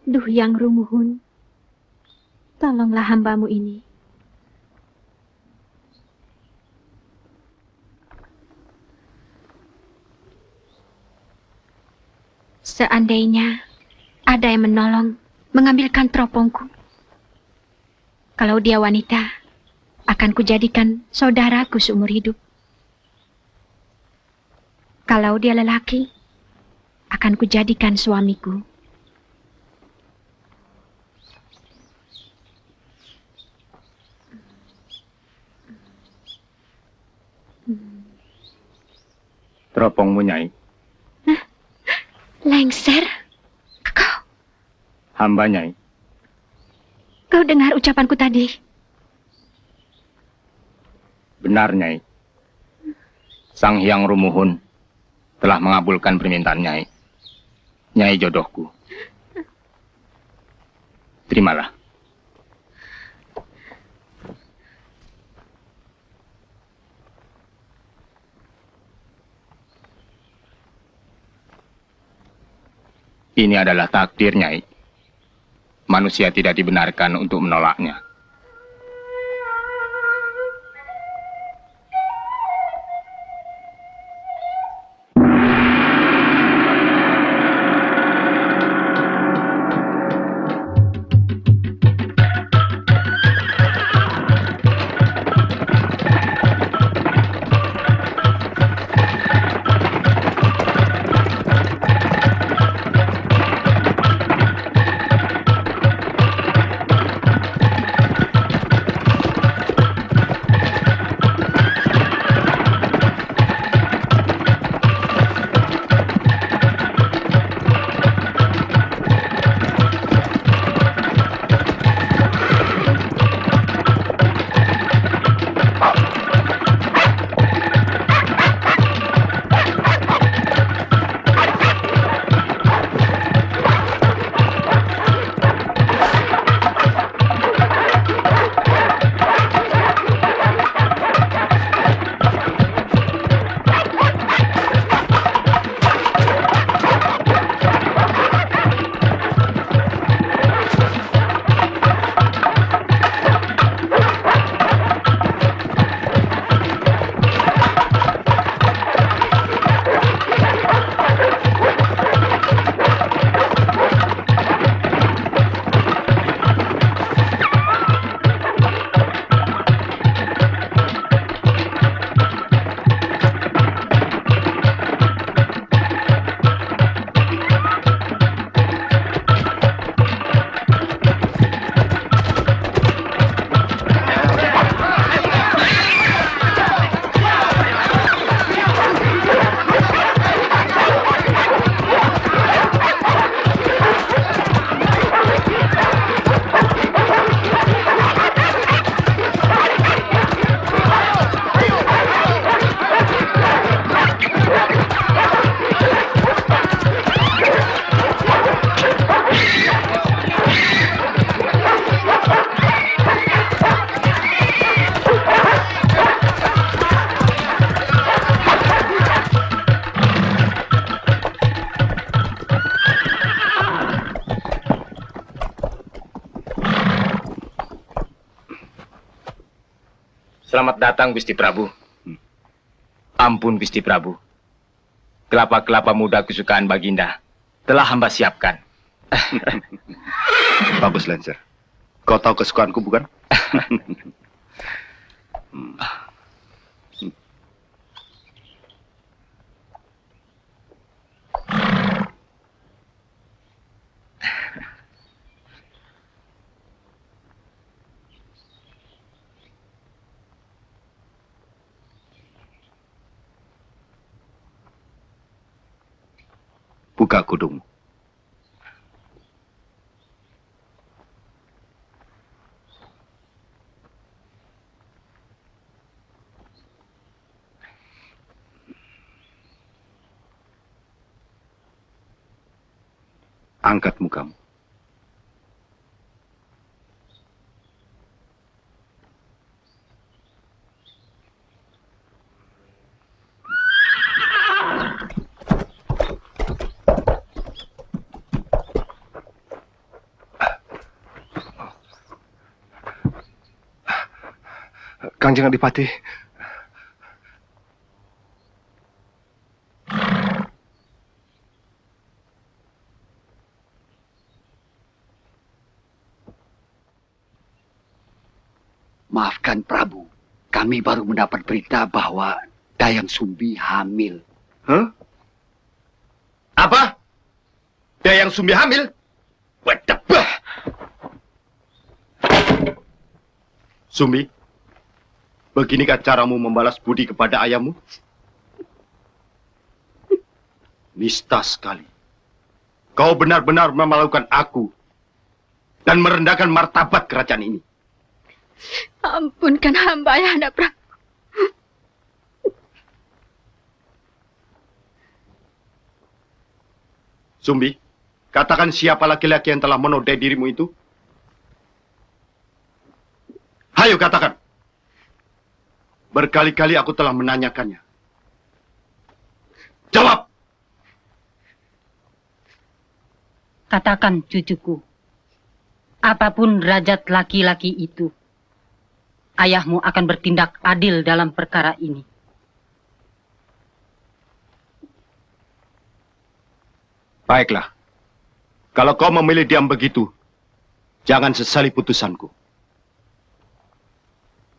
Duh Yang Rumuhun, tolonglah hambamu ini. Seandainya ada yang menolong mengambilkan teropongku, kalau dia wanita, akan kujadikan saudaraku seumur hidup. Kalau dia lelaki, akan kujadikan suamiku. Teropongmu, Nyai. Lengser? Kau? Hamba, Nyai. Kau dengar ucapanku tadi? Benar, Nyai. Sang Hyang Rumuhun telah mengabulkan permintaan Nyai. Nyai jodohku. Terimalah. Ini adalah takdir, Nyai. Manusia tidak dibenarkan untuk menolaknya. Selamat datang, Gusti Prabu. Ampun, Gusti Prabu. Kelapa-kelapa muda kesukaan Baginda telah hamba siapkan. Bagus, Lancer. Kau tahu kesukaanku, bukan? Buka kudungmu. Angkat mukamu. Kanjeng Adipati. Maafkan Prabu, kami baru mendapat berita bahwa Dayang Sumbi hamil. Hah? Apa? Dayang Sumbi hamil? Wedebah! Sumbi, beginikah caramu membalas budi kepada ayahmu? Nista sekali. Kau benar-benar memalukan aku dan merendahkan martabat kerajaan ini. Ampunkan hamba, Ayahanda Prabu. Sumbi, katakan siapa laki-laki yang telah menodai dirimu itu? Hayo katakan. Berkali-kali aku telah menanyakannya. Jawab! Katakan, cucuku. Apapun derajat laki-laki itu, ayahmu akan bertindak adil dalam perkara ini. Baiklah. Kalau kau memilih diam begitu, jangan sesali putusanku.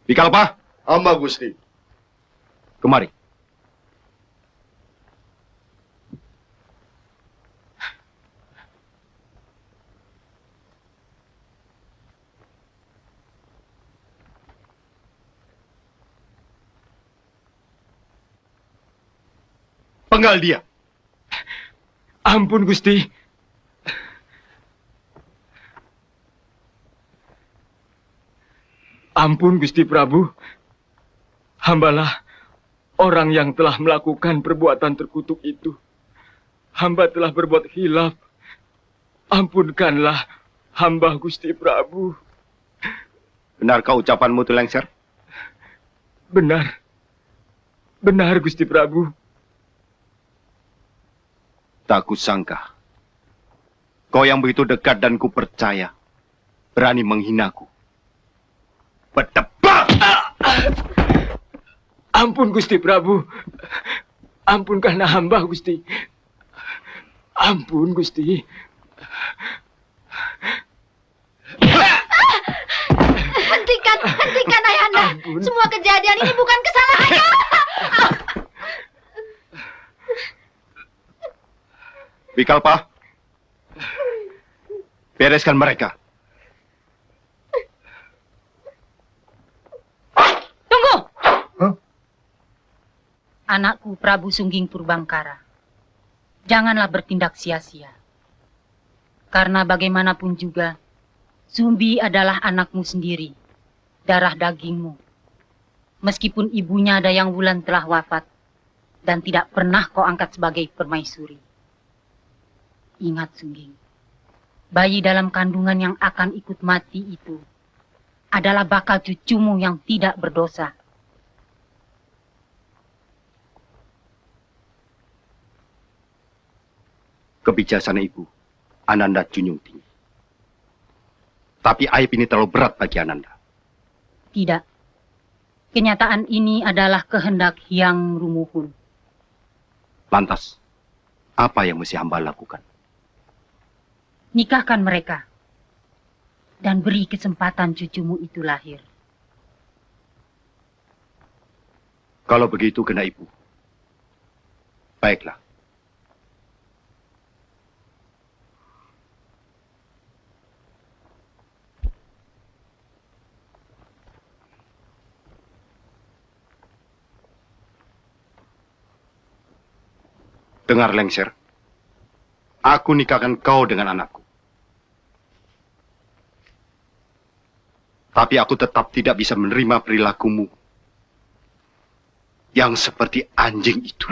Bikalpa, Hamba Gusti. kemari. Penggal dia. Ampun, Gusti. Ampun, Gusti Prabu. Hambalah orang yang telah melakukan perbuatan terkutuk itu. Hamba telah berbuat hilaf. Ampunkanlah hamba, Gusti Prabu. Benarkah ucapanmu itu, Lengser? Benar. Benar, Gusti Prabu. Tak kusangka. Kau yang begitu dekat dan ku percaya, berani menghinaku. Berdebak! Ampun, Gusti Prabu. Ampunkanlah hamba, Gusti. Ampun, Gusti. Hentikan Ayahanda. Ampun. Semua kejadian ini bukan kesalahannya. Bikalpa, bereskan mereka. Tunggu! Hah? Anakku Prabu Sungging Purbangkara, janganlah bertindak sia-sia. Karena bagaimanapun juga, Sumbi adalah anakmu sendiri, darah dagingmu. Meskipun ibunya Dayang Wulan telah wafat, dan tidak pernah kau angkat sebagai permaisuri. Ingat, Sungging, bayi dalam kandungan yang akan ikut mati itu adalah bakal cucumu yang tidak berdosa. Kebijaksanaan ibu, Ananda junjung tinggi. Tapi aib ini terlalu berat bagi Ananda. Tidak. Kenyataan ini adalah kehendak Hyang Rumuhun. Lantas, apa yang mesti hamba lakukan? Nikahkan mereka. Dan beri kesempatan cucumu itu lahir. Kalau begitu kena ibu. Baiklah. Dengar, Lengser. Aku nikahkan kau dengan anakku. Tapi aku tetap tidak bisa menerima perilakumu yang seperti anjing itu.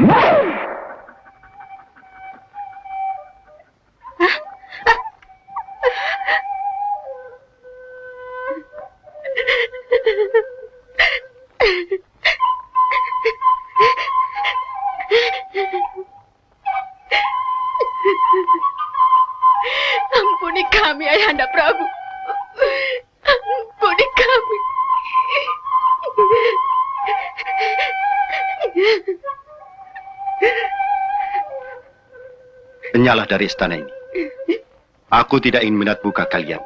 Ampuni kami, Ayahanda Prabu. Ampuni kami. Penyalah dari istana ini. Aku tidak ingin melihat muka kalian.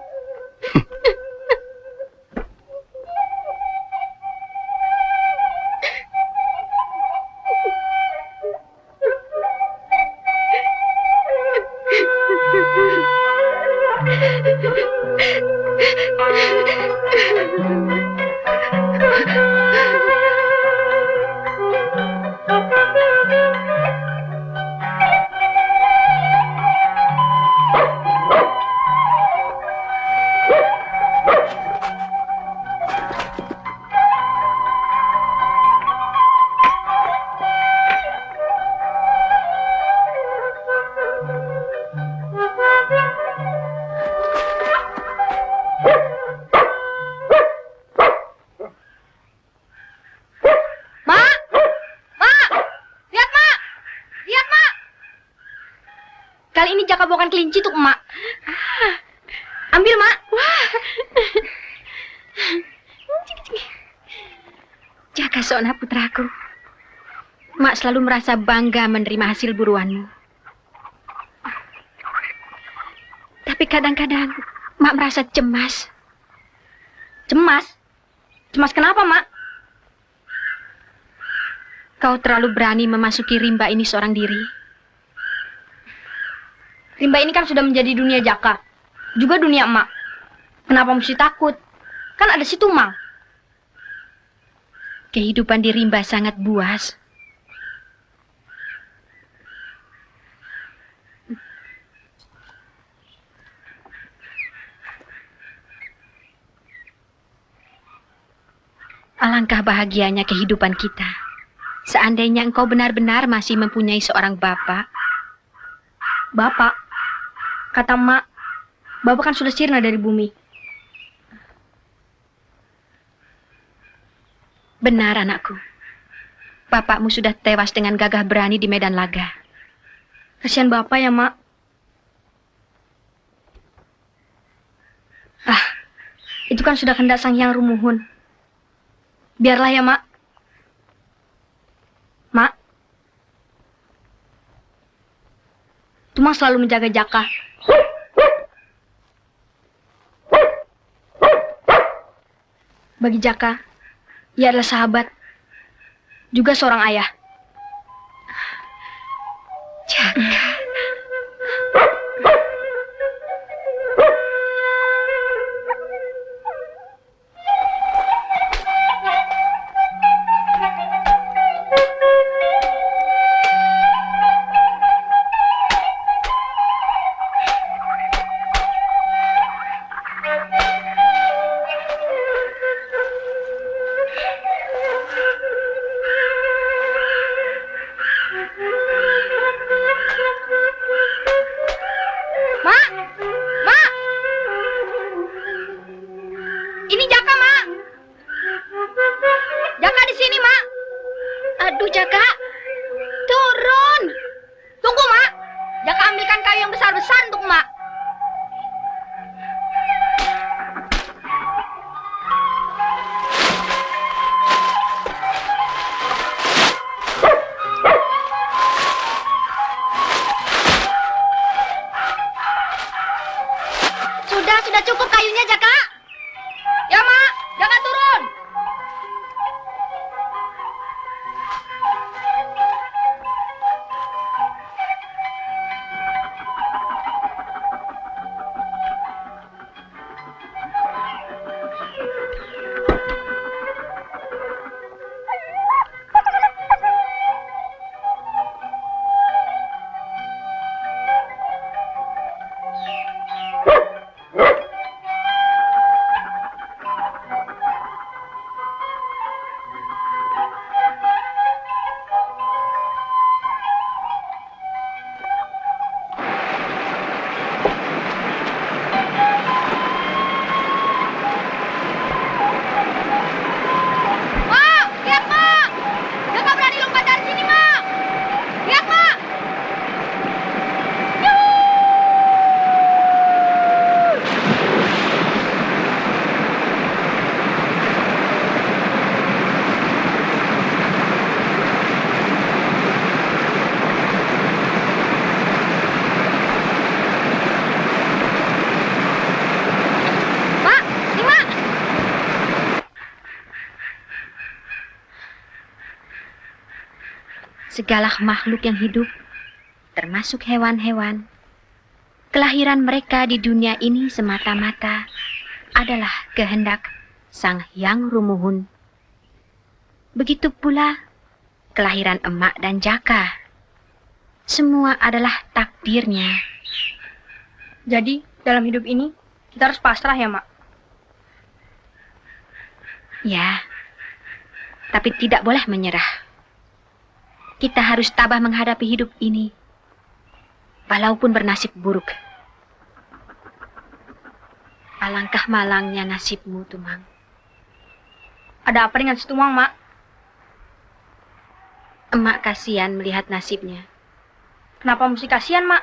Kali ini Jaka bawakan kelinci untuk emak. Ambil, Mak. Wah. Jaka Sona putraku. Mak selalu merasa bangga menerima hasil buruanmu. Tapi kadang-kadang Mak merasa cemas. Cemas? Cemas kenapa, Mak? Kau terlalu berani memasuki rimba ini seorang diri. Rimba ini kan sudah menjadi dunia Jaka. Juga dunia emak. Kenapa mesti takut? Kan ada si Tumang. Kehidupan di rimba sangat buas. Alangkah bahagianya kehidupan kita. Seandainya engkau benar-benar masih mempunyai seorang bapak. Bapak? Kata emak, bapak kan sudah sirna dari bumi. Benar, anakku. Bapakmu sudah tewas dengan gagah berani di medan laga. Kasihan bapak ya, Mak. Ah, itu kan sudah kehendak Sang Hyang Rumuhun. Biarlah ya, Mak. Mak. Tumang selalu menjaga Jaka. Bagi Jaka, ia adalah sahabat, juga seorang ayah. Jaka. Aduh, Jaka. Turun. Tunggu, Mak. Jaka ambilkan kayu yang besar-besar untuk Mak. cukup kayunya, Jaka? Ya, Mak. Jangan turun. Segala makhluk yang hidup, termasuk hewan-hewan, kelahiran mereka di dunia ini semata-mata adalah kehendak Sang Hyang Rumuhun. Begitu pula kelahiran Emak dan Jaka. Semua adalah takdirnya. Jadi, dalam hidup ini, kita harus pasrah ya, Mak? Ya, tapi tidak boleh menyerah. Kita harus tabah menghadapi hidup ini, walaupun bernasib buruk. Alangkah malangnya nasibmu, Tumang. Ada apa dengan si Tumang, Mak? Emak kasihan melihat nasibnya. Kenapa mesti kasihan, Mak?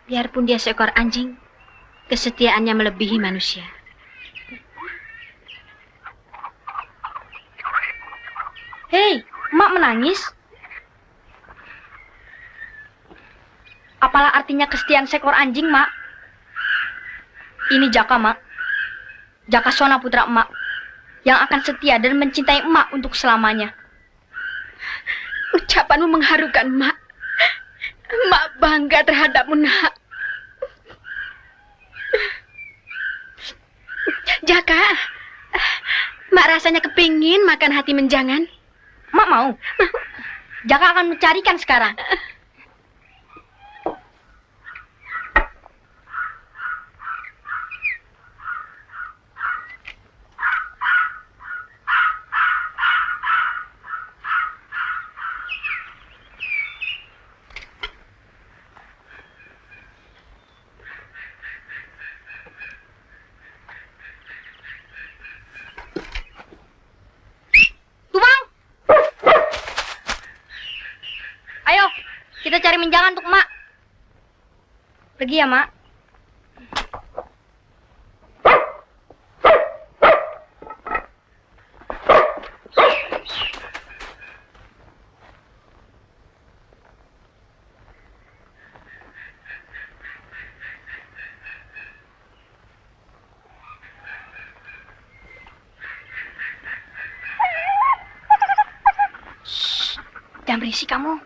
Biarpun dia seekor anjing, kesetiaannya melebihi manusia. Hei, Mak menangis? Apalah artinya kesetiaan seekor anjing, Mak? Ini Jaka, Mak. Jaka Sona putra Emak, yang akan setia dan mencintai Emak untuk selamanya. Ucapanmu mengharukan, Mak. Emak bangga terhadapmu, Nak. Jaka, Mak rasanya kepingin makan hati menjangan. Mak mau? Jaka akan mencarikan sekarang. Kita cari menjangan untuk Mak. Pergi ya, Mak. Shh, jangan berisik kamu.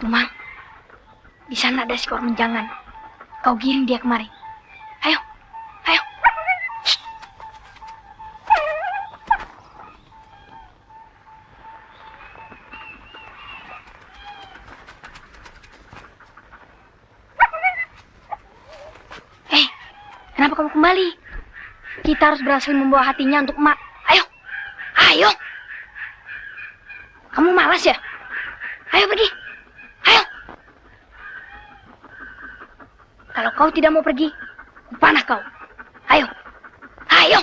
Tumang, di sana ada seekor menjangan. Kau giring dia kemari. Ayo, ayo. Shh. Kenapa kamu kembali? Kita harus berhasil membawa hatinya untuk Emak. Ayo, ayo. Kamu malas ya? Ayo pergi. Kalau kau tidak mau pergi, panah kau. Ayo, ayo.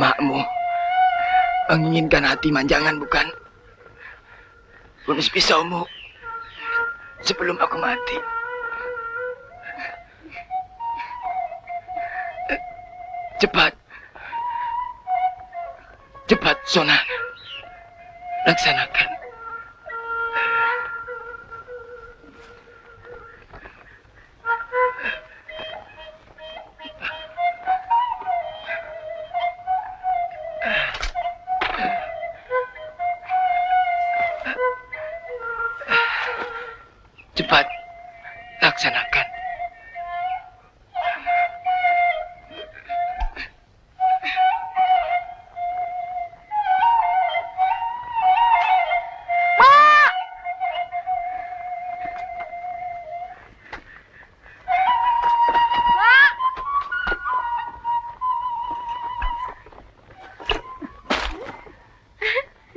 Emakmu menginginkan hati manjangan, bukan? Tumis pisaumu sebelum aku mati. Cepat. Cepat, Sona. Laksanakan. Cepat. Laksanakan.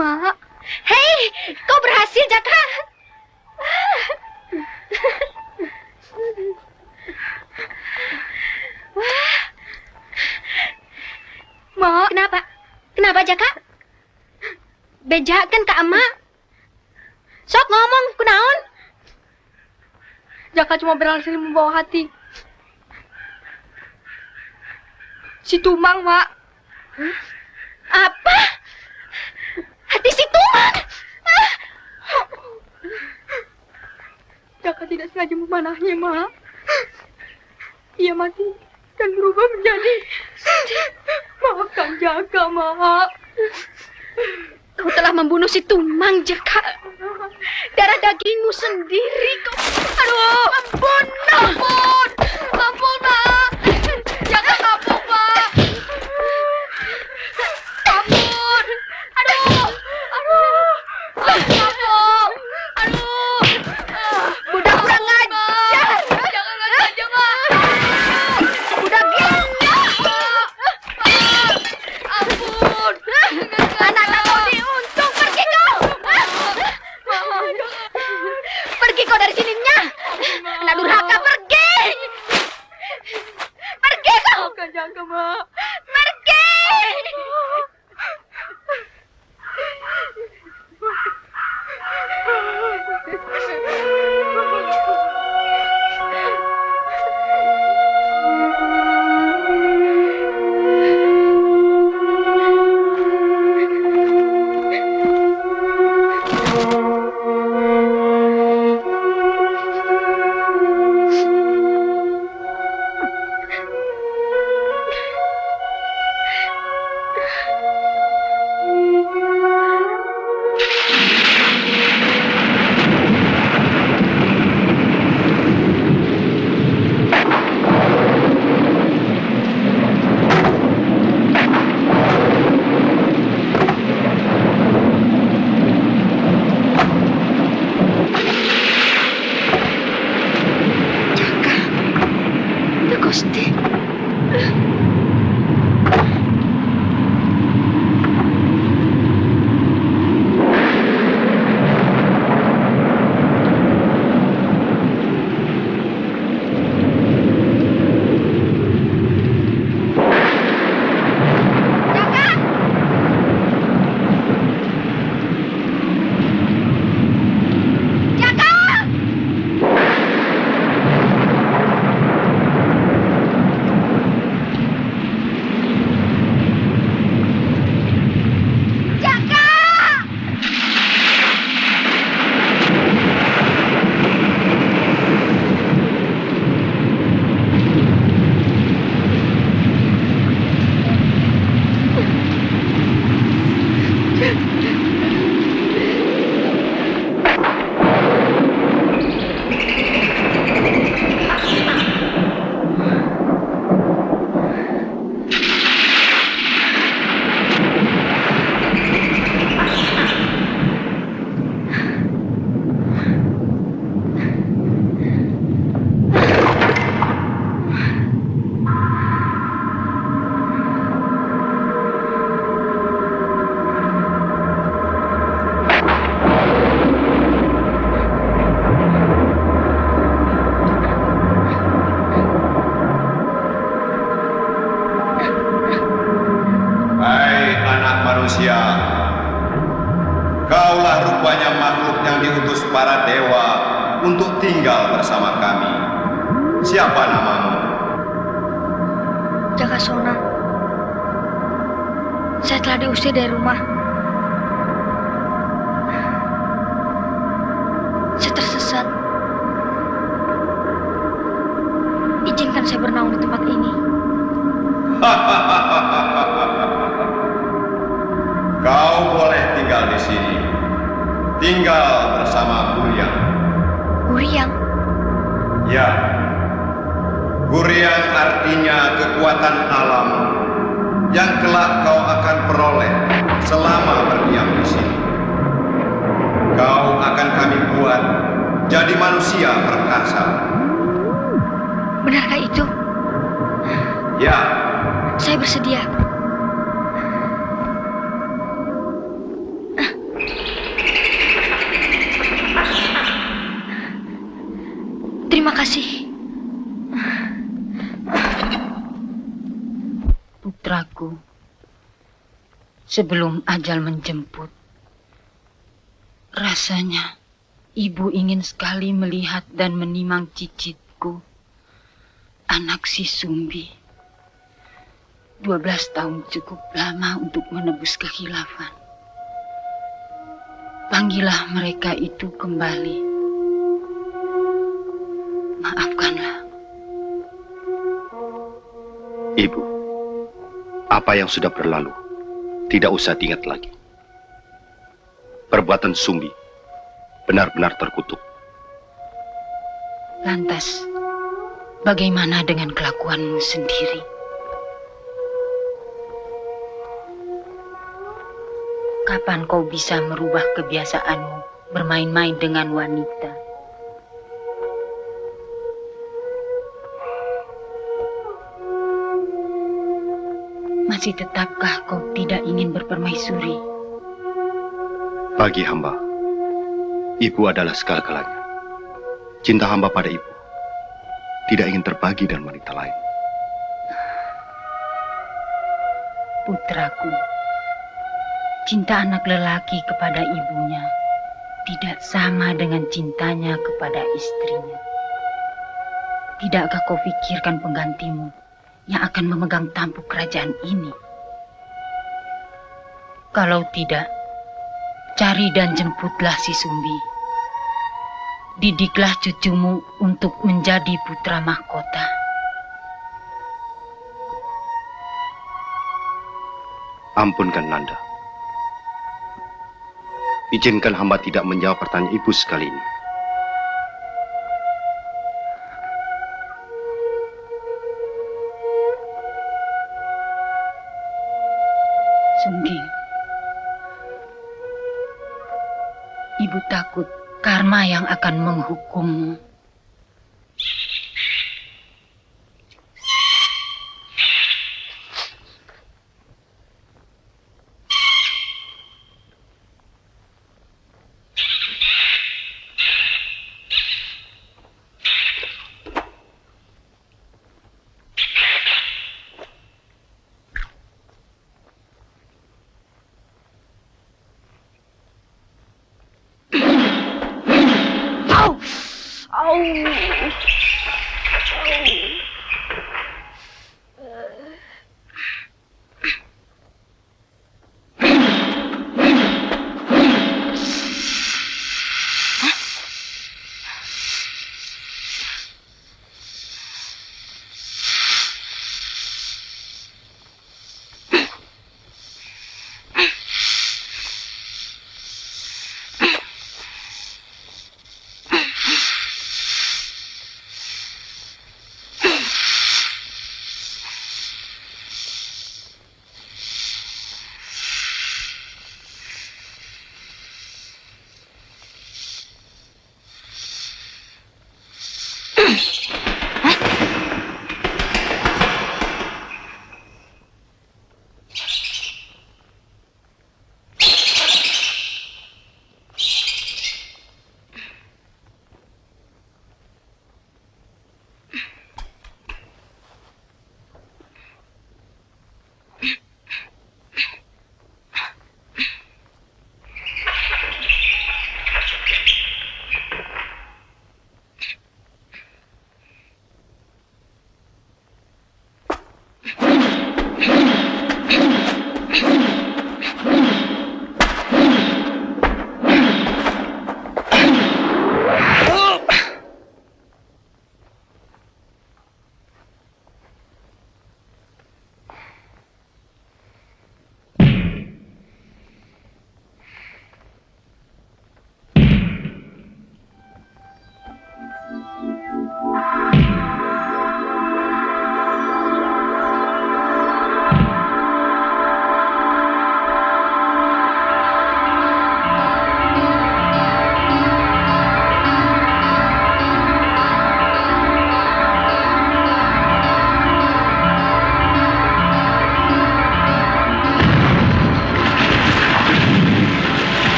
Mak. Hei, kau berhasil, Jaka. Mak. Kenapa? Kenapa, Jaka? Bejakan Kak Emak. Sok ngomong, kunaon? Jaka cuma berhasil membawa hati si Tumang, Mak. Apa? Hati si Tumang? Jaka tidak sengaja memanahnya, Mak. Ia mati dan berubah menjadi... Maafkan Jaka, Mak. Kau telah membunuh si Tumang, Jaka. Darah dagingmu sendiri kau. Aduh, ampun, ampun. Ampun, Mak. Jaka kapok, Mak. Ampun. Aduh. Aduh. Kapok. Aduh. Budak kurang ajar. Jangan aja, Mak. Budak gila. Ampun. Anak kau diuntung. Pergi kau. Pergi kau dari sini, Nya. Anak durhaka, pergi. Pergi kau. Bukan Jaka, Mak. Pergi. Gusti. manusia. Kaulah rupanya makhluk yang diutus para dewa untuk tinggal bersama kami. Siapa namamu? Jakasona. Saya telah diusir dari rumah. Saya tersesat. Izinkan saya bernaung di tempat ini. Kau boleh tinggal di sini. Tinggal bersama Gurian. Gurian? Ya. Gurian artinya kekuatan alam yang kelak kau akan peroleh selama berdiam di sini. Kau akan kami buat jadi manusia perkasa. Benarkah itu? Ya. Saya bersedia. Terima kasih. Putraku, sebelum ajal menjemput, rasanya ibu ingin sekali melihat dan menimang cicitku, anak si Sumbi. 12 tahun cukup lama untuk menebus kekhilafan. Panggillah mereka itu kembali. Maafkanlah. Ibu, apa yang sudah berlalu tidak usah diingat lagi. Perbuatan Sumbi benar-benar terkutuk. Lantas, bagaimana dengan kelakuanmu sendiri? Kapan kau bisa merubah kebiasaanmu bermain-main dengan wanita? Masih tetapkah kau tidak ingin berpermaisuri? Bagi hamba, ibu adalah segala-galanya. Cinta hamba pada ibu tidak ingin terbagi dengan wanita lain. Putraku, cinta anak lelaki kepada ibunya tidak sama dengan cintanya kepada istrinya. Tidakkah kau pikirkan penggantimu yang akan memegang tampuk kerajaan ini? Kalau tidak, cari dan jemputlah si Sumbi. Didiklah cucumu untuk menjadi putra mahkota. Ampunkan Nanda. Izinkan hamba tidak menjawab pertanyaan ibu sekali ini. Sumbi, ibu takut karma yang akan menghukummu.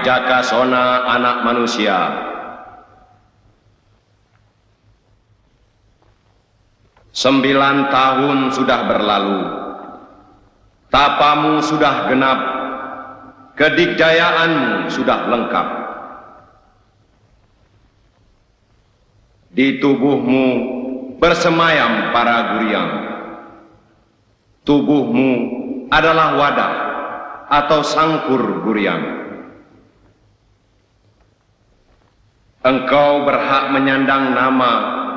Jakasona anak manusia, Sembilan tahun sudah berlalu, tapamu sudah genap, kedikdayaanmu sudah lengkap. Di tubuhmu bersemayam para guryang. Tubuhmu adalah wadah atau sangkur guryang. Engkau berhak menyandang nama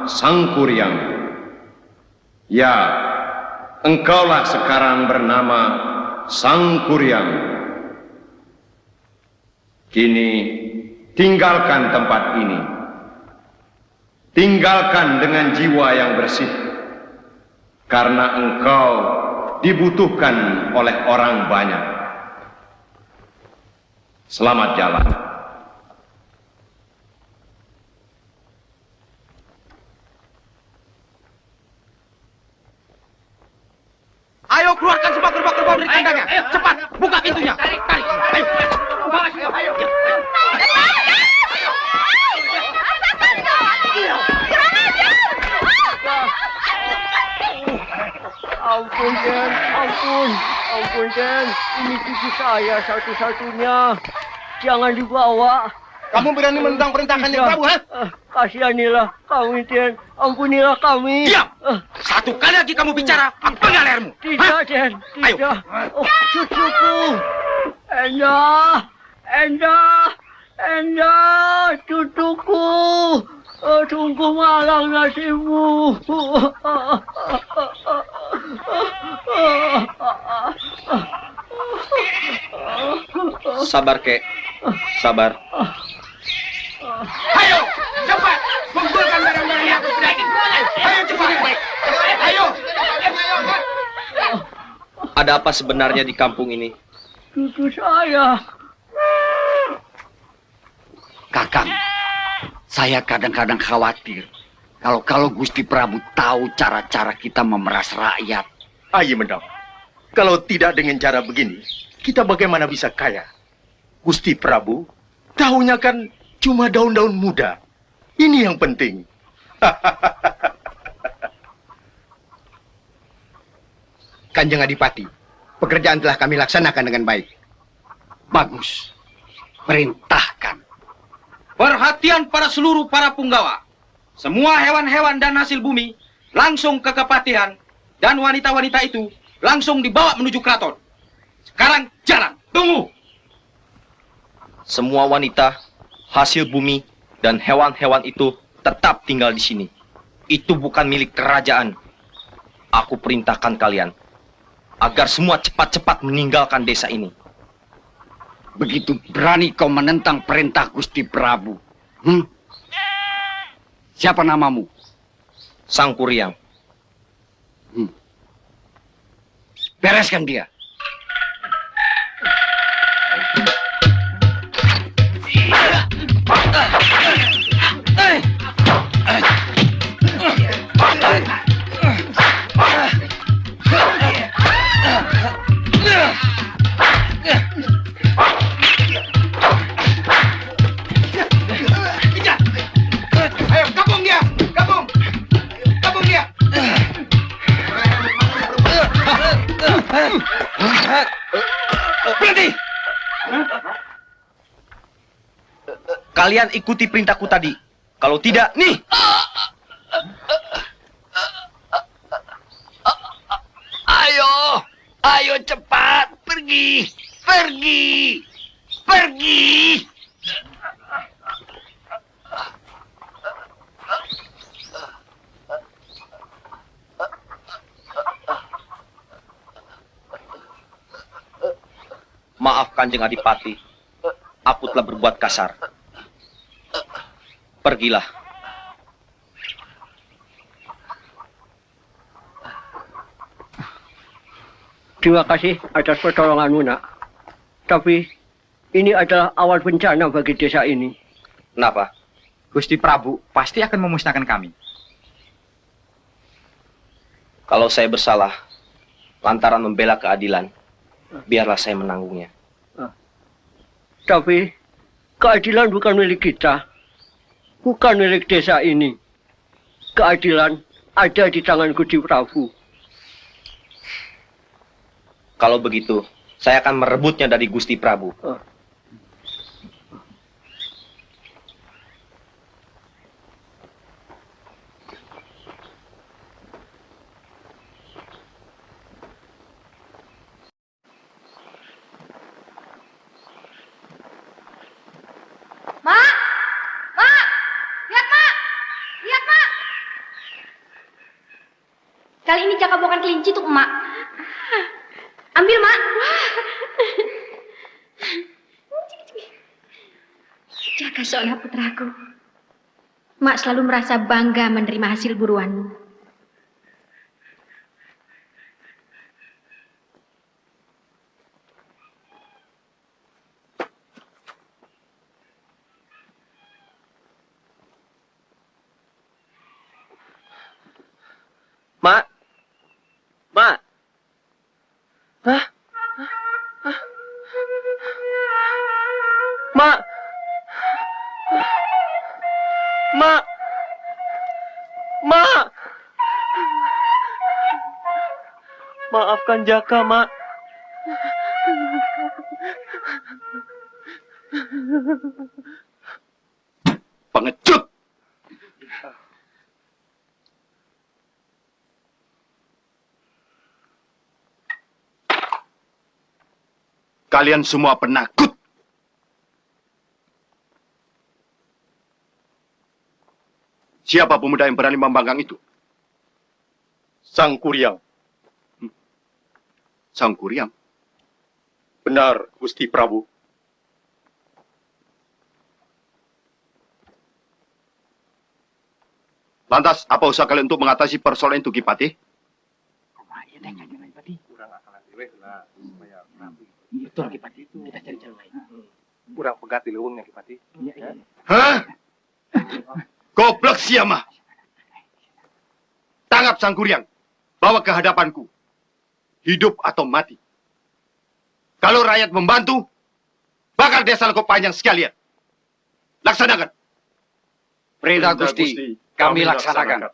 Sang Kuryang. Ya, engkaulah sekarang bernama Sang Kuryang. Kini tinggalkan tempat ini. Tinggalkan dengan jiwa yang bersih. Karena engkau dibutuhkan oleh orang banyak. Selamat jalan. Ayo keluarkan semua kerbau-kerbau dari kandangnya. Cepat, buka pintunya. Tarik. Ayo. Ampun, Den. Ampun, Den. Ini cucu saya satu-satunya. Jangan dibawa. Kamu berani menentang perintah Kanjeng Prabu, ha? Kasihanilah kami, Den. Ampunilah kami. Diam! Satu kali lagi kamu bicara, penggal lehermu. Tidak, Den. Tidak. Oh, cucuku. Endah, cucuku. Tunggu malang nasibmu. Sabar, Kek. Sabar. Ayo, cepat. Kumpulkan barang-barang yang aku sudah ini. Ayo, cepat. Ayo. Ada apa sebenarnya di kampung ini? Cucu saya. Kakang, saya kadang-kadang khawatir kalau Gusti Prabu tahu cara-cara kita memeras rakyat. Ayo Mendang, kalau tidak dengan cara begini, kita bagaimana bisa kaya? Gusti Prabu, tahunya kan cuma daun-daun muda. Ini yang penting. Kanjeng Adipati, pekerjaan telah kami laksanakan dengan baik. Bagus. Perintahkan. Perhatian para seluruh para punggawa. Semua hewan-hewan dan hasil bumi langsung ke kepatihan dan wanita-wanita itu langsung dibawa menuju keraton. Sekarang jalan. Tunggu. Semua wanita, hasil bumi, dan hewan-hewan itu tetap tinggal di sini. Itu bukan milik kerajaan. Aku perintahkan kalian agar semua cepat-cepat meninggalkan desa ini. Begitu berani kau menentang perintah Gusti Prabu. Siapa namamu? Sang Kuryang. Bereskan dia. Ayo, gabung dia. Gabung dia. Berhenti. Kalian ikuti perintahku tadi. Kalau tidak, nih. Ayo cepat, pergi. Maaf Kanjeng Adipati, aku telah berbuat kasar. Pergilah. Terima kasih atas pertolonganmu, Nak. Tapi ini adalah awal bencana bagi desa ini. Kenapa? Gusti Prabu pasti akan memusnahkan kami. Kalau saya bersalah, lantaran membela keadilan, biarlah saya menanggungnya. Tapi Keadilan bukan milik kita. Bukan milik desa ini. Keadilan ada di tangan Gusti Prabu. Kalau begitu, saya akan merebutnya dari Gusti Prabu. Mak! Mak! Lihat, Mak! Lihat, Mak! Kali ini Jaka bawakan kelinci untuk Emak. Ambil, Mak. Jaka Sona putraku. Mak selalu merasa bangga menerima hasil buruanmu. Mak. Mak. Hah? Mak. Mak. Mak. Maafkan Jaka, Mak. Pengecut! Kalian semua penakut. Siapa pemuda yang berani membanggang itu? Sang Kuryang. Sang Kuryang? Benar, Gusti Prabu. Lantas, apa usaha kalian untuk mengatasi persoalan itu, Ki Patih? Betul, Ki Patih. Kita cari jalan lain. Kurang pegat di lewungnya, Ki Patih. Hah? Goblok siama! Tangkap Sang Kuryang. Bawa ke hadapanku. Hidup atau mati. Kalau rakyat membantu, bakal desa Lekuk Panjang sekalian. Laksanakan. Perintah Gusti, kami laksanakan.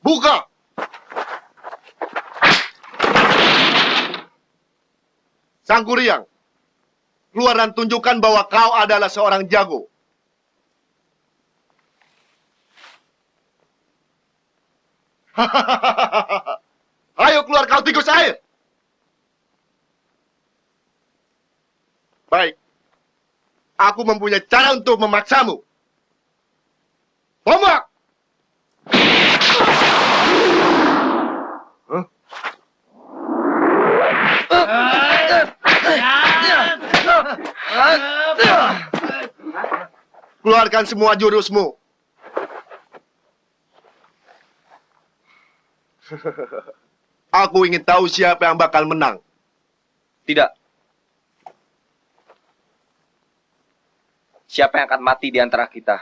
Buka! Sangkuriang, keluar dan tunjukkan bahwa kau adalah seorang jago. Ayo keluar kau tikus air. Baik. Aku mempunyai cara untuk memaksamu. Tombak! Keluarkan semua jurusmu. Aku ingin tahu siapa yang bakal menang. Tidak. Siapa yang akan mati di antara kita?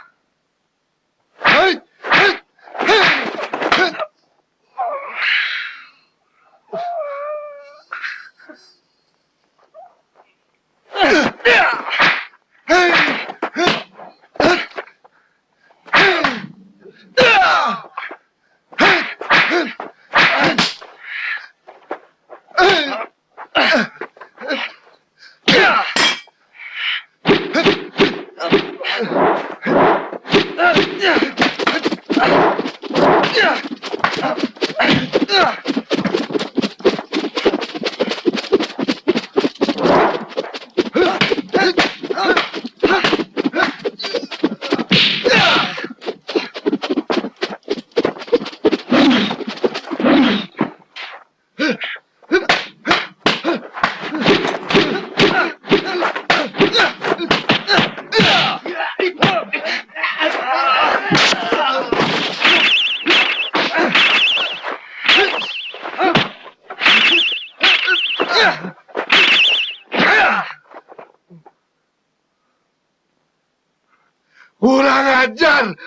Kurang ajar!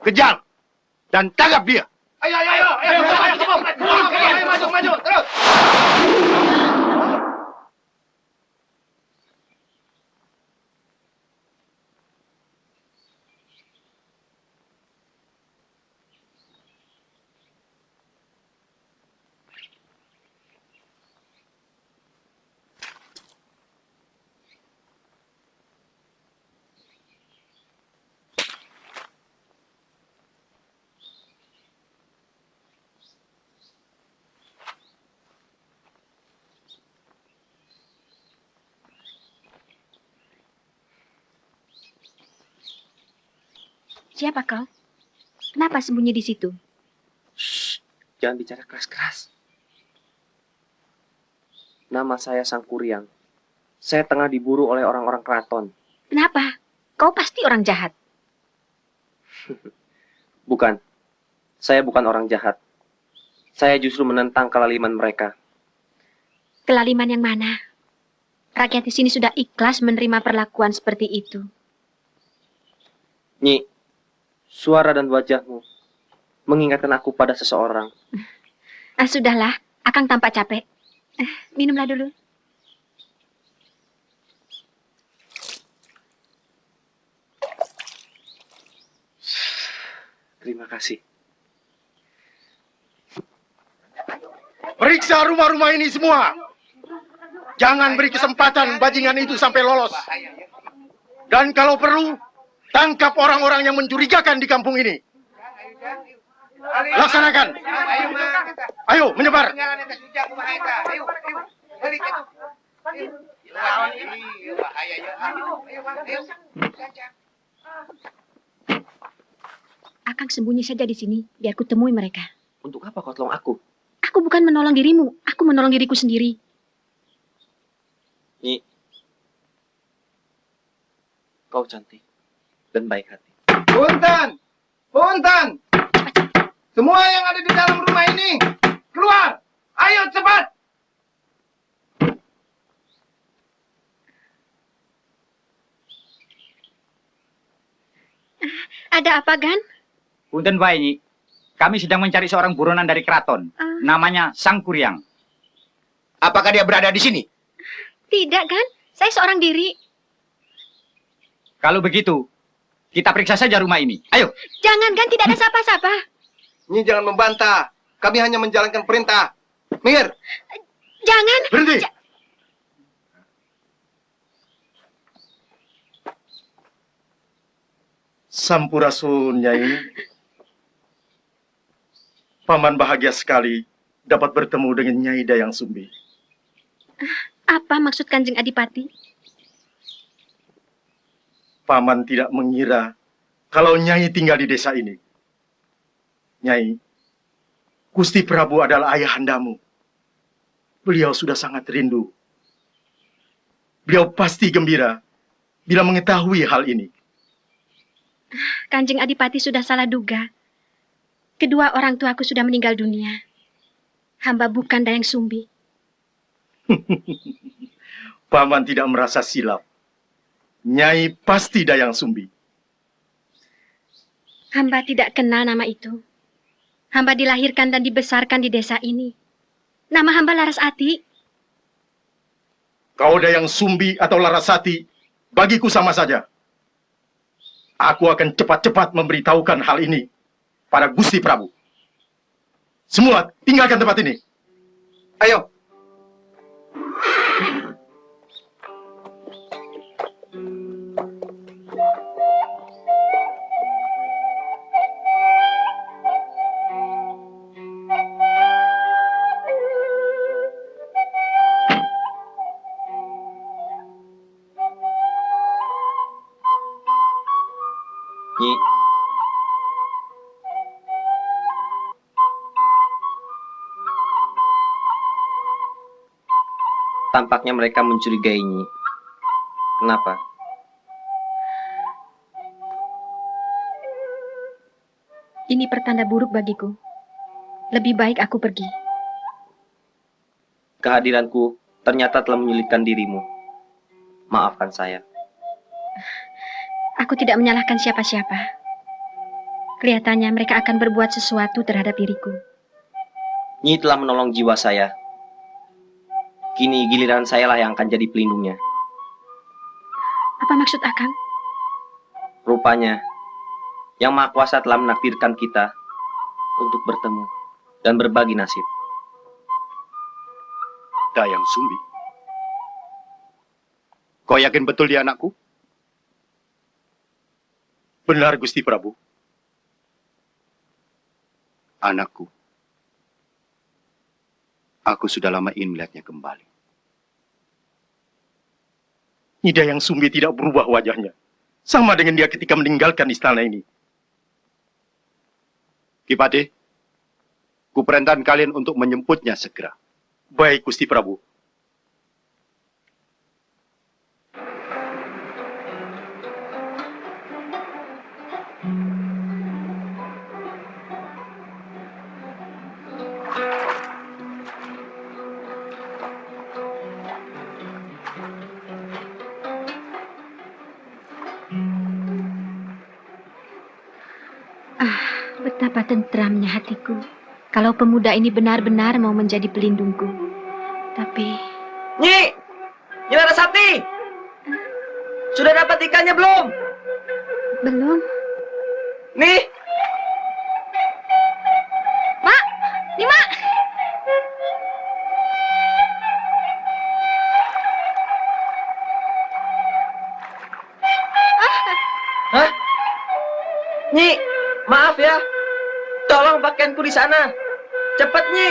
Kejar dan tangkap dia. Ayo, maju, terus. Siapa kau? Kenapa sembunyi di situ? Shh, jangan bicara keras-keras. Nama saya Sangkuriang. Saya tengah diburu oleh orang-orang keraton. Kenapa? Kau pasti orang jahat. Bukan. Saya bukan orang jahat. Saya justru menentang kelaliman mereka. Kelaliman yang mana? Rakyat di sini sudah ikhlas menerima perlakuan seperti itu. Nyi, suara dan wajahmu mengingatkan aku pada seseorang. Sudahlah, Akang tampak capek. Minumlah dulu. Terima kasih. Periksa rumah-rumah ini semua. Jangan beri kesempatan bajingan itu sampai lolos. Dan kalau perlu, tangkap orang-orang yang mencurigakan di kampung ini. Laksanakan. Ayo, menyebar. Akang sembunyi saja di sini, biar ku temui mereka. Untuk apa kau tolong aku? Aku bukan menolong dirimu, aku menolong diriku sendiri. Nyi, kau cantik dan baik hati. Punten! Punten! Semua yang ada di dalam rumah ini, keluar! Ayo cepat! Ada apa, Gan? Punten Pak Nyi, kami sedang mencari seorang buronan dari keraton. Namanya Sang Kuryang. Apakah dia berada di sini? Tidak, Gan. Saya seorang diri. Kalau begitu, kita periksa saja rumah ini. Ayo. Jangan, Gan. Tidak ada sapa-sapa. Nyi jangan membantah. Kami hanya menjalankan perintah. Minggir. Jangan. Berhenti. Sampurasun, Nyai. Paman bahagia sekali dapat bertemu dengan Nyai Dayang Sumbi. Apa maksud Kanjeng Adipati? Paman tidak mengira kalau Nyai tinggal di desa ini. Nyai, Gusti Prabu adalah ayahandamu. Beliau sudah sangat rindu. Beliau pasti gembira bila mengetahui hal ini. Kanjeng Adipati sudah salah duga. Kedua orang tuaku sudah meninggal dunia. Hamba bukan Dayang Sumbi. Paman tidak merasa silap. Nyai pasti Dayang Sumbi. Hamba tidak kenal nama itu. Hamba dilahirkan dan dibesarkan di desa ini. Nama hamba Larasati. Kau Dayang Sumbi atau Larasati, bagiku sama saja. Aku akan cepat-cepat memberitahukan hal ini pada Gusti Prabu. Semua tinggalkan tempat ini. Ayo. Nyi, tampaknya mereka mencurigai Nyi. Kenapa? Ini pertanda buruk bagiku. Lebih baik aku pergi. Kehadiranku ternyata telah menyulitkan dirimu. Maafkan saya. Aku tidak menyalahkan siapa-siapa. Kelihatannya mereka akan berbuat sesuatu terhadap diriku. Nyi telah menolong jiwa saya. Kini giliran saya lah yang akan jadi pelindungnya. Apa maksud Akang? Rupanya, Yang Maha Kuasa telah menakdirkan kita untuk bertemu dan berbagi nasib. Dayang Sumbi. Kau yakin betul dia anakku? Benar, Gusti Prabu. Anakku. Aku sudah lama ingin melihatnya kembali. Nyi Dayang Sumbi tidak berubah wajahnya. Sama dengan dia ketika meninggalkan istana ini. Kipati, kuperintahkan kalian untuk menjemputnya segera. Baik, Gusti Prabu. Betapa tentramnya hatiku kalau pemuda ini benar-benar mau menjadi pelindungku. Tapi... Nyi! Nyi Larasati! Sudah dapat ikannya belum? Belum. Nih! Mak! Nih, Mak! Hah? Nyi, maaf ya. Tolong pakaianku di sana. Cepat, Nyi.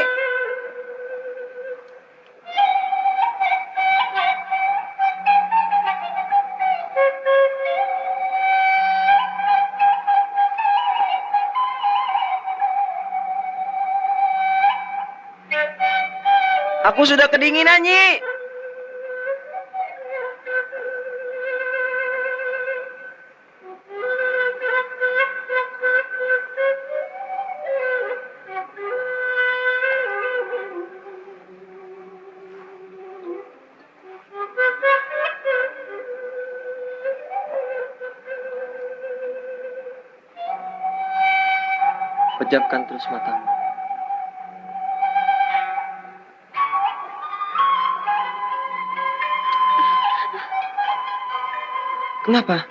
Aku sudah kedinginan, Nyi. Pejamkan terus matamu. Kenapa?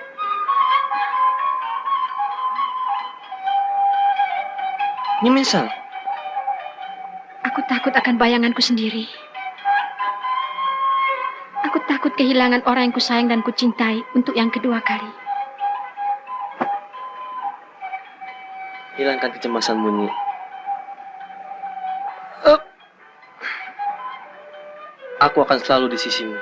Menyesal? Aku takut akan bayanganku sendiri. Aku takut kehilangan orang yang kusayang dan kucintai untuk yang kedua kali. Hilangkan kecemasanmu, Nyi. Aku akan selalu di sisimu.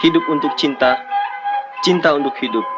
Hidup untuk cinta, cinta untuk hidup.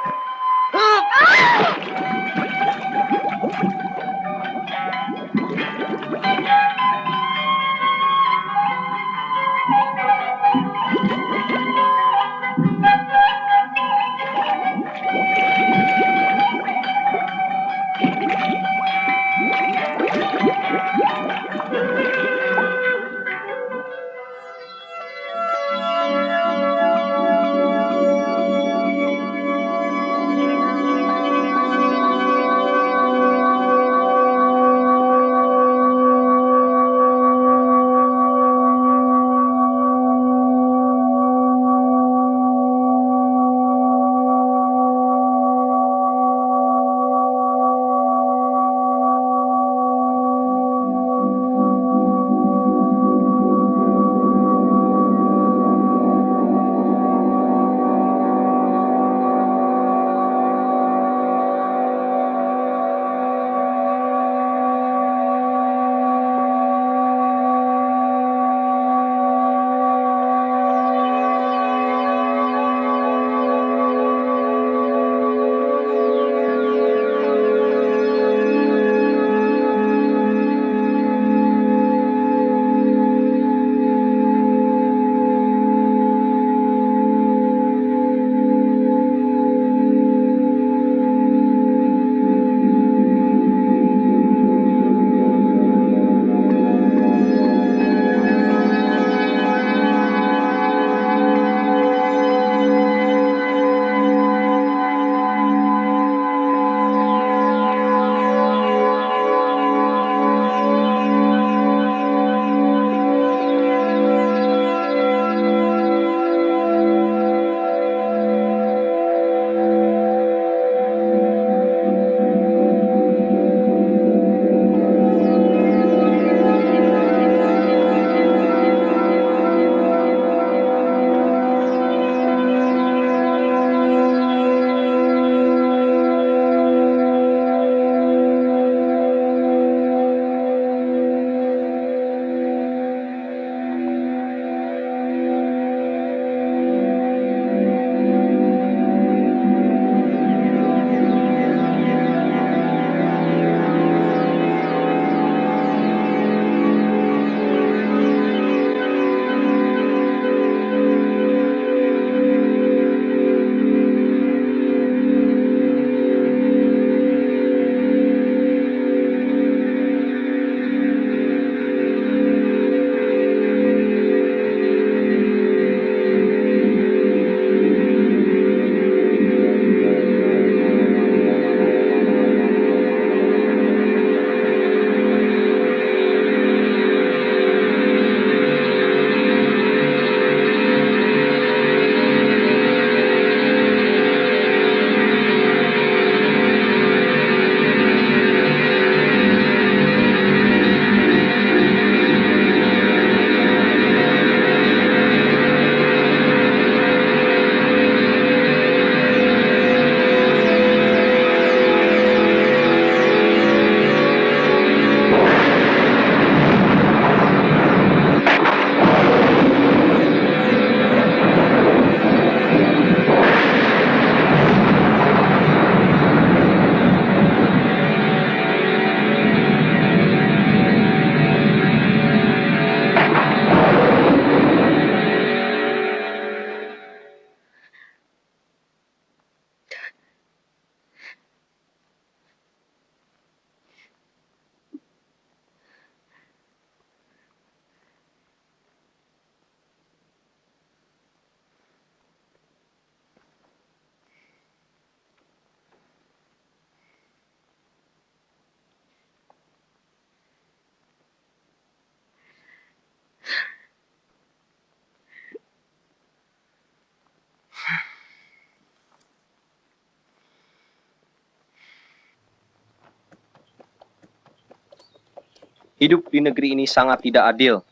Hidup di negeri ini sangat tidak adil.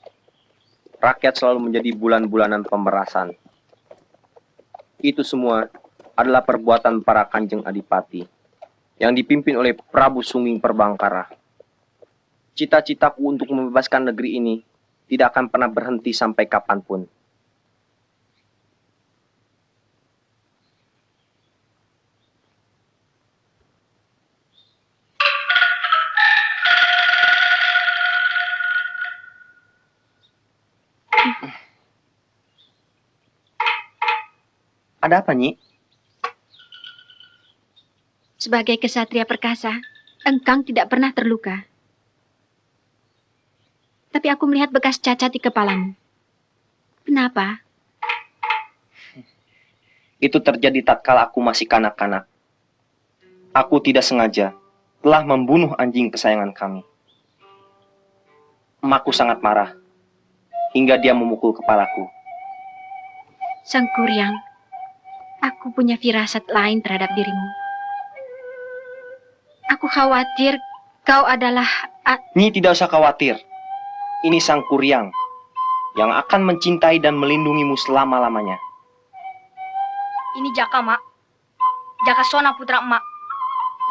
Rakyat selalu menjadi bulan-bulanan pemerasan. Itu semua adalah perbuatan para Kanjeng Adipati yang dipimpin oleh Prabu Sungging Perbangkara. Cita-citaku untuk membebaskan negeri ini tidak akan pernah berhenti sampai kapanpun. Ada apa, Nyi? Sebagai kesatria perkasa, engkang tidak pernah terluka. Tapi aku melihat bekas cacat di kepalamu. Kenapa? Itu terjadi tatkala aku masih kanak-kanak. Aku tidak sengaja telah membunuh anjing kesayangan kami. Emakku sangat marah, hingga dia memukul kepalaku. Sang Kuryang, aku punya firasat lain terhadap dirimu. Aku khawatir kau adalah... Nyi tidak usah khawatir. Ini Sang Kuryang yang akan mencintai dan melindungimu selama-lamanya. Ini Jaka, Mak. Jaka Sona putra emak.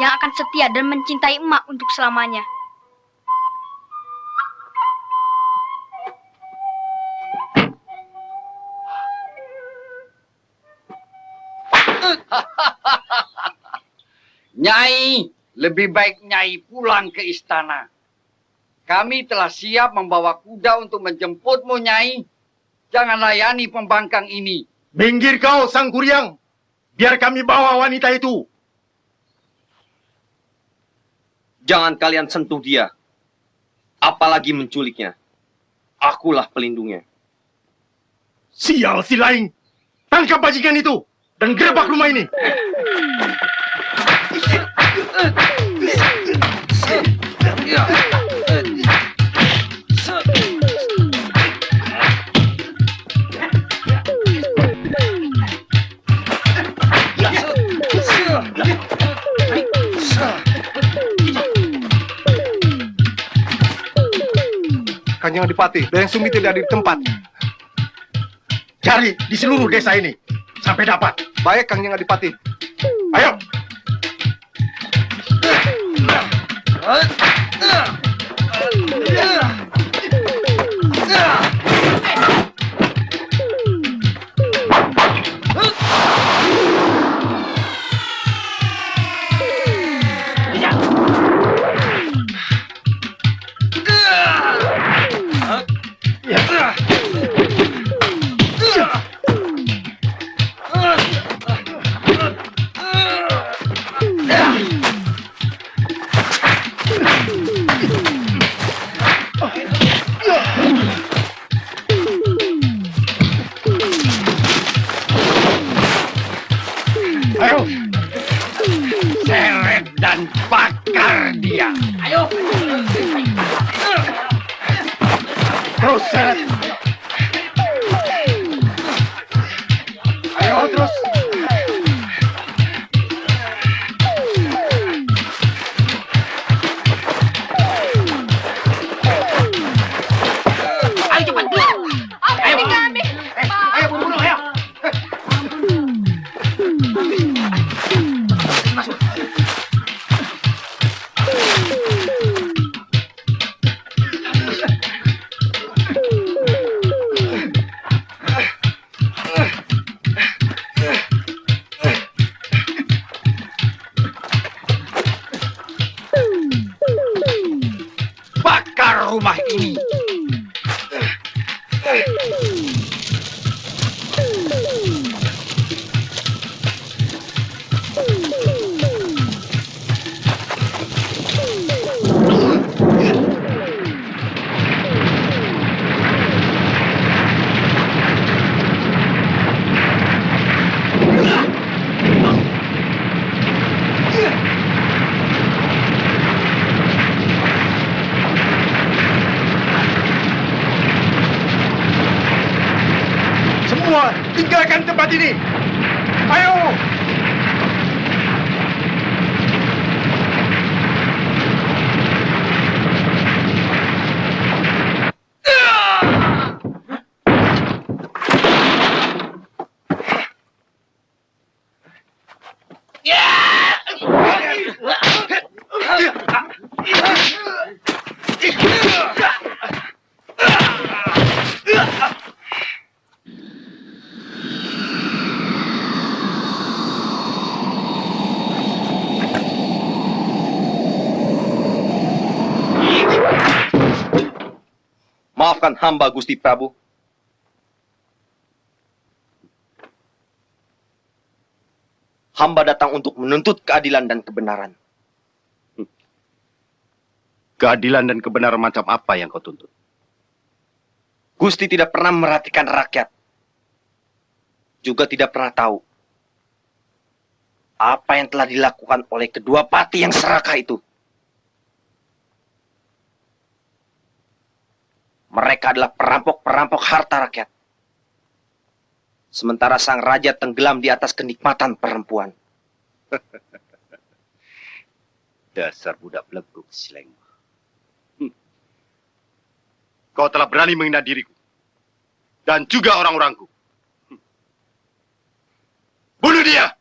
Yang akan setia dan mencintai emak untuk selamanya. Nyai, lebih baik Nyai pulang ke istana. Kami telah siap membawa kuda untuk menjemputmu, Nyai. Jangan layani pembangkang ini. Minggir kau, Sang Kuryang. Biar kami bawa wanita itu. Jangan kalian sentuh dia. Apalagi menculiknya. Akulah pelindungnya. Sial si Laing. Tangkap bajingan itu. Dan gerbak rumah ini. Kanjeng Adipati, Dayang Sumi tidak ada di tempat. Cari di seluruh desa ini. Sampai dapat. Baik, Kanjeng Adipati. Ayo. Seret dan bakar dia. Ayo. Terus seret. Ayo terus. Ayo cepat. Ayo kami. Ayo bunuh ayo. Bakar rumah ini. Semua tinggalkan tempat ini. Ayo. bukan hamba, Gusti Prabu. Hamba datang untuk menuntut keadilan dan kebenaran. Keadilan dan kebenaran macam apa yang kau tuntut? Gusti tidak pernah merhatikan rakyat. Juga tidak pernah tahu apa yang telah dilakukan oleh kedua pati yang serakah itu. Mereka adalah perampok-perampok harta rakyat. Sementara sang raja tenggelam di atas kenikmatan perempuan. Dasar budak beleguk, Sileng. Kau telah berani menghina diriku. Dan juga orang-orangku. Bunuh dia!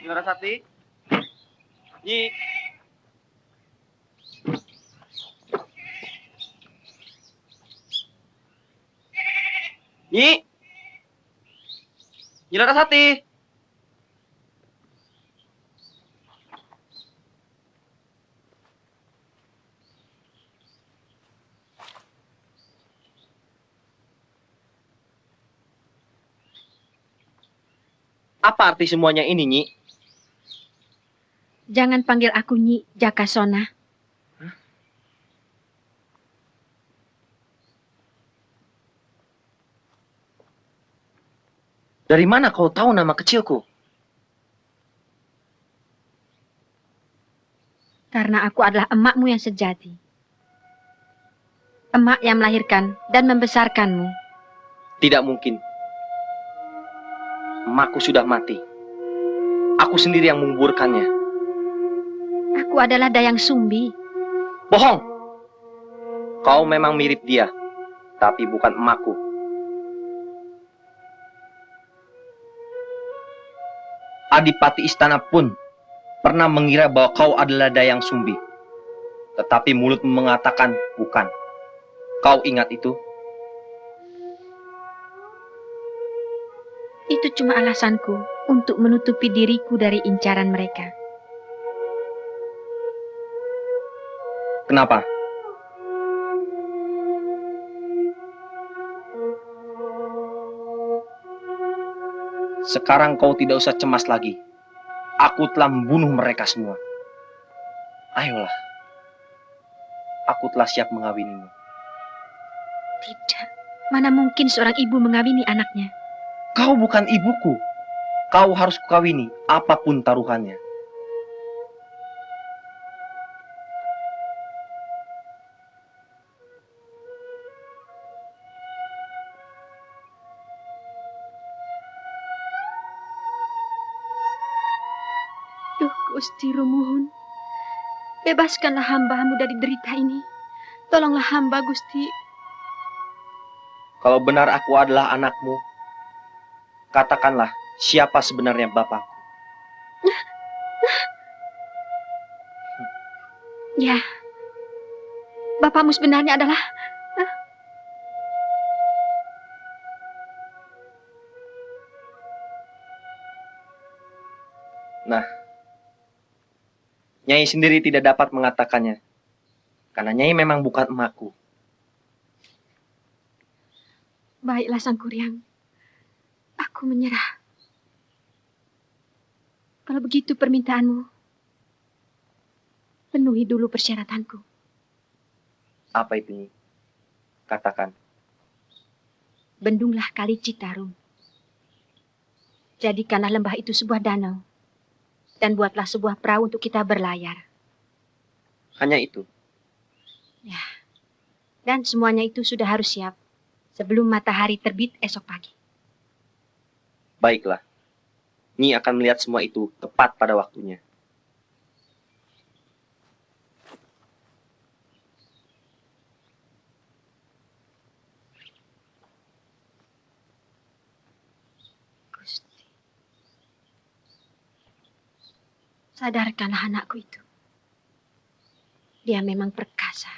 Larasati. Nyi. Nyi. Nyi Larasati. Apa arti semuanya ini, Nyi? Jangan panggil aku Nyi, Jakasona. Dari mana kau tahu nama kecilku? Karena aku adalah emakmu yang sejati. Emak yang melahirkan dan membesarkanmu. Tidak mungkin. Emakku sudah mati. Aku sendiri yang menguburkannya. Aku adalah Dayang Sumbi. Bohong! Kau memang mirip dia, tapi bukan emakku. Adipati istana pun pernah mengira bahwa kau adalah Dayang Sumbi. Tetapi mulutmu mengatakan bukan. Kau ingat itu? Itu cuma alasanku untuk menutupi diriku dari incaran mereka. Kenapa? Sekarang kau tidak usah cemas lagi. Aku telah membunuh mereka semua. Ayolah. Aku telah siap mengawinimu. Tidak. Mana mungkin seorang ibu mengawini anaknya? Kau bukan ibuku. Kau harus kukawini, apapun taruhannya. Duh, Gusti Rumuhun. Bebaskanlah hamba-Mu dari derita ini. Tolonglah hamba, Gusti. Kalau benar aku adalah anakmu, katakanlah siapa sebenarnya bapakku. Ya, bapakmu sebenarnya adalah... Nah, Nyai sendiri tidak dapat mengatakannya. Karena Nyai memang bukan emakku. Baiklah, Sang Kuryang. Aku menyerah. Kalau begitu permintaanmu, penuhi dulu persyaratanku. Apa itu, Nyi? Katakan. Bendunglah Kali Citarum. Jadikanlah lembah itu sebuah danau. Dan buatlah sebuah perahu untuk kita berlayar. Hanya itu? Ya. Dan semuanya itu sudah harus siap sebelum matahari terbit esok pagi. Baiklah. Nyi akan melihat semua itu tepat pada waktunya. Gusti, sadarkanlah anakku itu. Dia memang perkasa.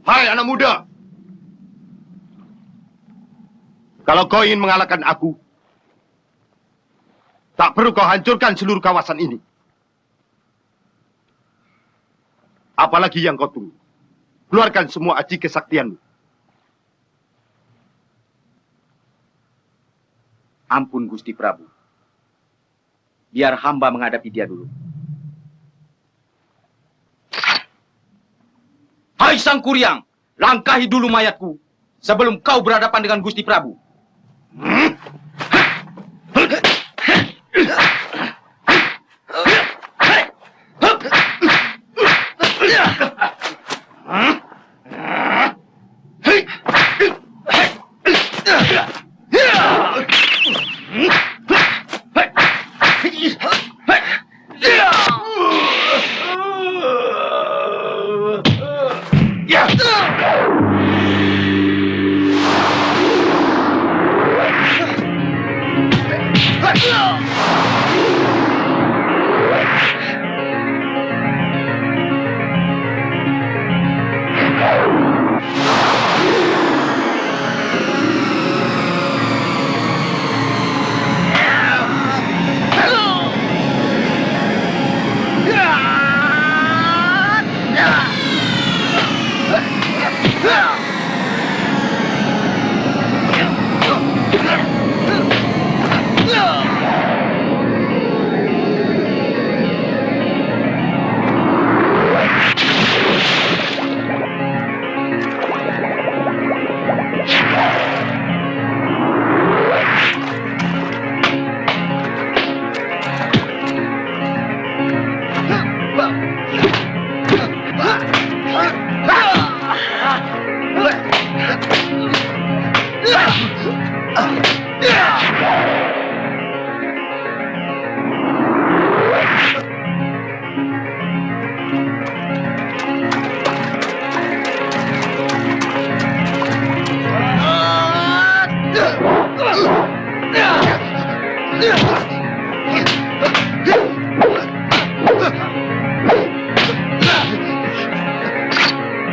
Hai anak muda, kalau kau ingin mengalahkan aku, tak perlu kau hancurkan seluruh kawasan ini. Apalagi yang kau tunggu? Keluarkan semua aji kesaktianmu. Ampun Gusti Prabu. Biar hamba menghadapi dia dulu. Hai Sang Kuryang, langkahi dulu mayatku sebelum kau berhadapan dengan Gusti Prabu.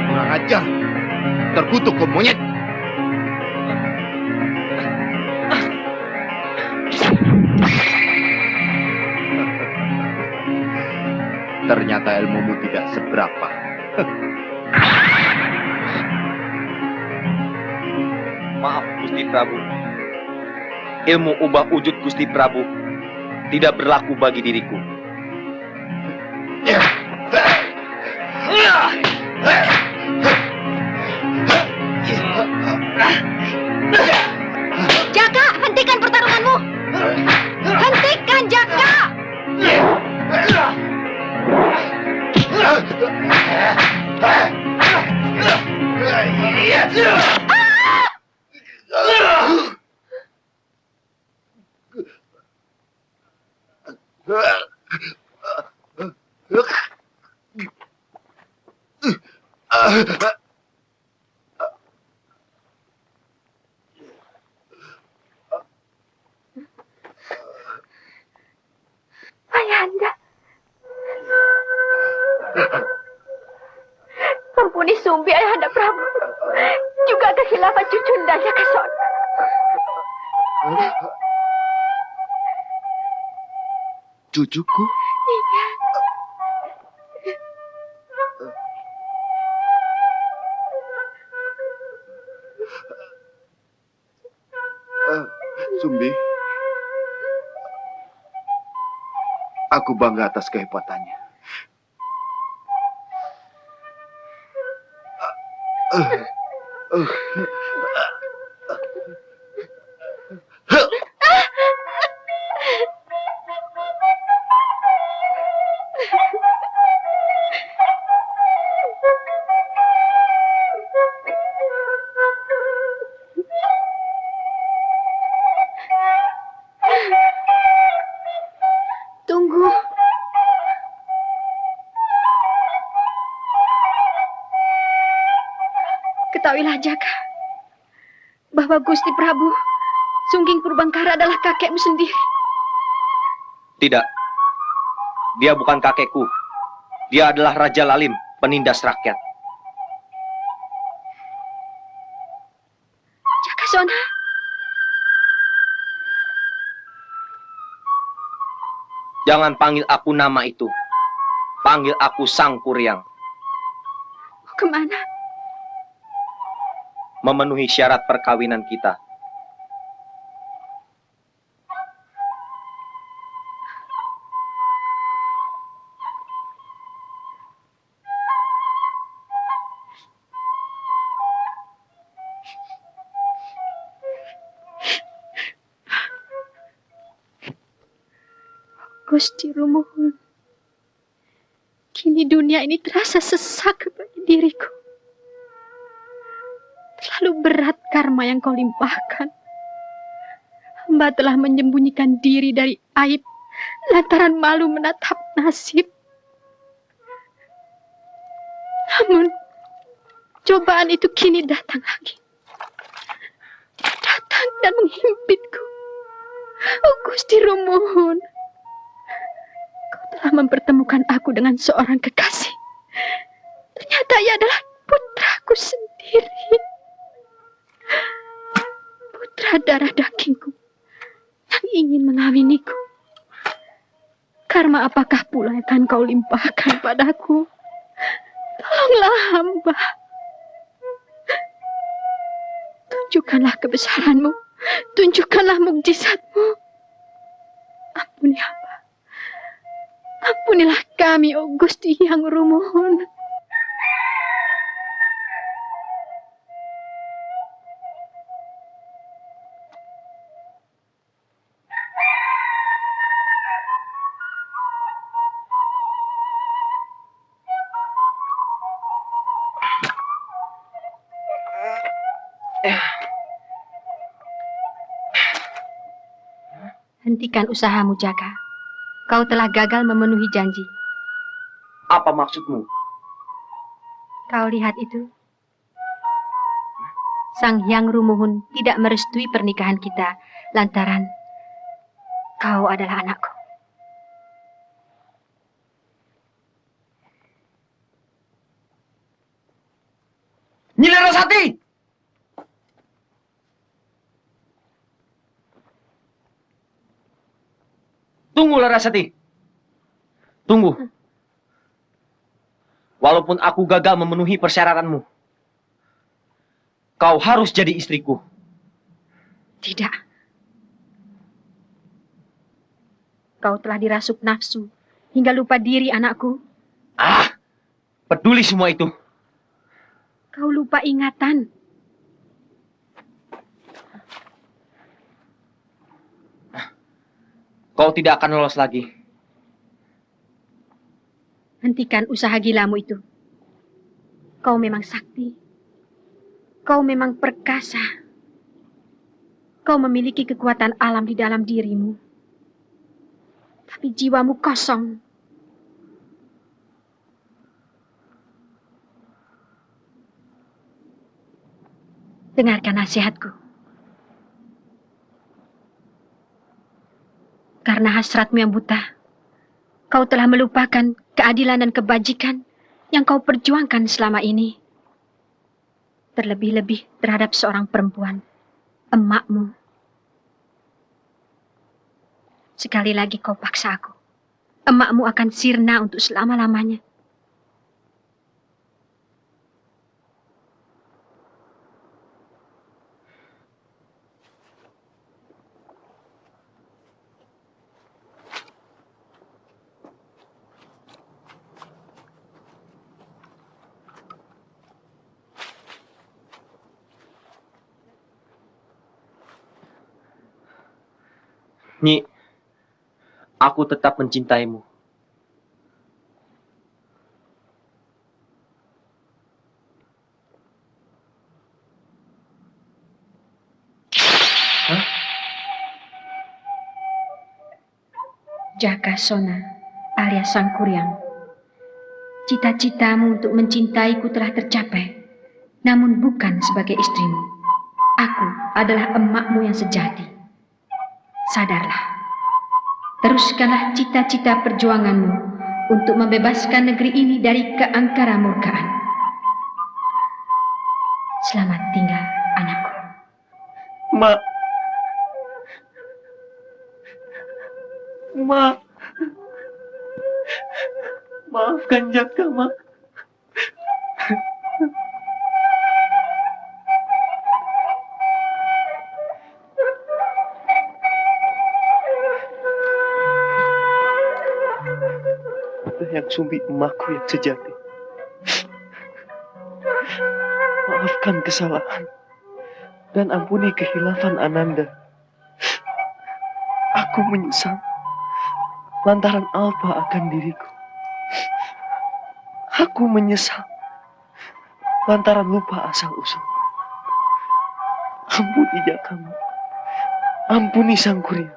Kurang ajar. Terkutuk kau monyet. Ternyata ilmumu tidak seberapa. Maaf Gusti Prabu. Ilmu ubah wujud Gusti Prabu tidak berlaku bagi diriku. Jaka, hentikan pertarunganmu. Hentikan, Jaka. Ayahanda. Ampuni Sumbi, Ayahanda Prabu. Juga kekhilafan cucunda Jakasona. Cucuku? Iya. Sumbi, aku bangga atas kehebatannya. Tunggu. Ketahuilah Jaka, bahwa Gusti Prabu Sungging Purbangkara adalah kakekmu sendiri. Tidak. Dia bukan kakekku. Dia adalah Raja Lalim, penindas rakyat. Sona. Jangan panggil aku nama itu. Panggil aku Sang Kuryang. Kemana? Memenuhi syarat perkawinan kita. Gusti Rumuhun, kini dunia ini terasa sesak bagi diriku. Terlalu berat karma yang kau limpahkan. Hamba telah menyembunyikan diri dari aib lantaran malu menatap nasib. Namun, cobaan itu kini datang lagi. Datang dan menghimpitku. Oh Gusti Rumuhun, telah mempertemukan aku dengan seorang kekasih. Ternyata ia adalah putraku sendiri. Putra darah dagingku yang ingin mengawiniku. Karma apakah pula yang akan kau limpahkan padaku? Tolonglah hamba. Tunjukkanlah kebesaranmu. Tunjukkanlah mukjizatmu. Ampuni hamba. Ampunilah kami, oh Gusti Hyang Rumuhun. Hentikan usahamu, Jaka. Kau telah gagal memenuhi janji. Apa maksudmu? Kau lihat itu? Sang Hyang Rumuhun tidak merestui pernikahan kita lantaran kau adalah anakku. Nyi Larasati! Tunggu, Larasati. Tunggu. Walaupun aku gagal memenuhi persyaratanmu, kau harus jadi istriku. Tidak. Kau telah dirasuk nafsu hingga lupa diri, anakku. Ah, peduli semua itu. Kau lupa ingatan. Kau tidak akan lolos lagi. Hentikan usaha gilamu itu. Kau memang sakti. Kau memang perkasa. Kau memiliki kekuatan alam di dalam dirimu. Tapi jiwamu kosong. Dengarkan nasihatku. Karena hasratmu yang buta, kau telah melupakan keadilan dan kebajikan yang kau perjuangkan selama ini. Terlebih-lebih terhadap seorang perempuan, emakmu. Sekali lagi kau paksa aku. Emakmu akan sirna untuk selama-lamanya. Nyi, aku tetap mencintaimu. Hah? Jaka Sona alias Sang Kuryang. Cita-citamu untuk mencintaiku telah tercapai, namun bukan sebagai istrimu. Aku adalah emakmu yang sejati. Sadarlah, teruskanlah cita-cita perjuanganmu untuk membebaskan negeri ini dari keangkara murkaan. Selamat tinggal, anakku. Mak. Mak. Maafkan Jaka, Mak. Yang Sumbi emakku yang sejati. Maafkan kesalahan dan ampuni kehilafan Ananda. Aku menyesal lantaran alpa akan diriku. Aku menyesal lantaran lupa asal usul. Ampuni Jakamu. Ampuni Sang Kuryang.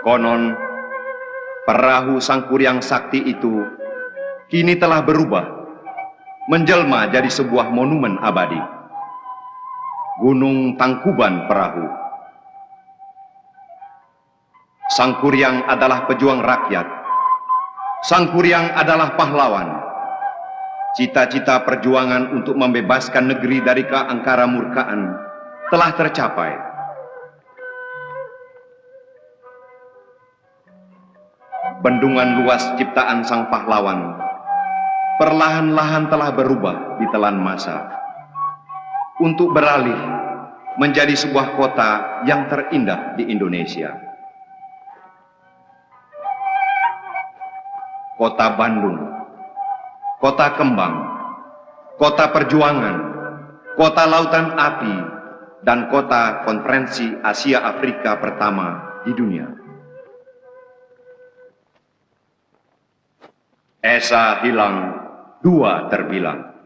Konon, perahu Sang Kuryang Sakti itu kini telah berubah, menjelma jadi sebuah monumen abadi. Gunung Tangkuban Perahu. Sang Kuryang adalah pejuang rakyat. Sang Kuryang adalah pahlawan. Cita-cita perjuangan untuk membebaskan negeri dari keangkara murkaan telah tercapai. Bendungan luas ciptaan sang pahlawan perlahan-lahan telah berubah di telan masa untuk beralih menjadi sebuah kota yang terindah di Indonesia. Kota Bandung, kota kembang, kota perjuangan, kota lautan api, dan kota konferensi Asia Afrika pertama di dunia. Esa hilang, dua terbilang.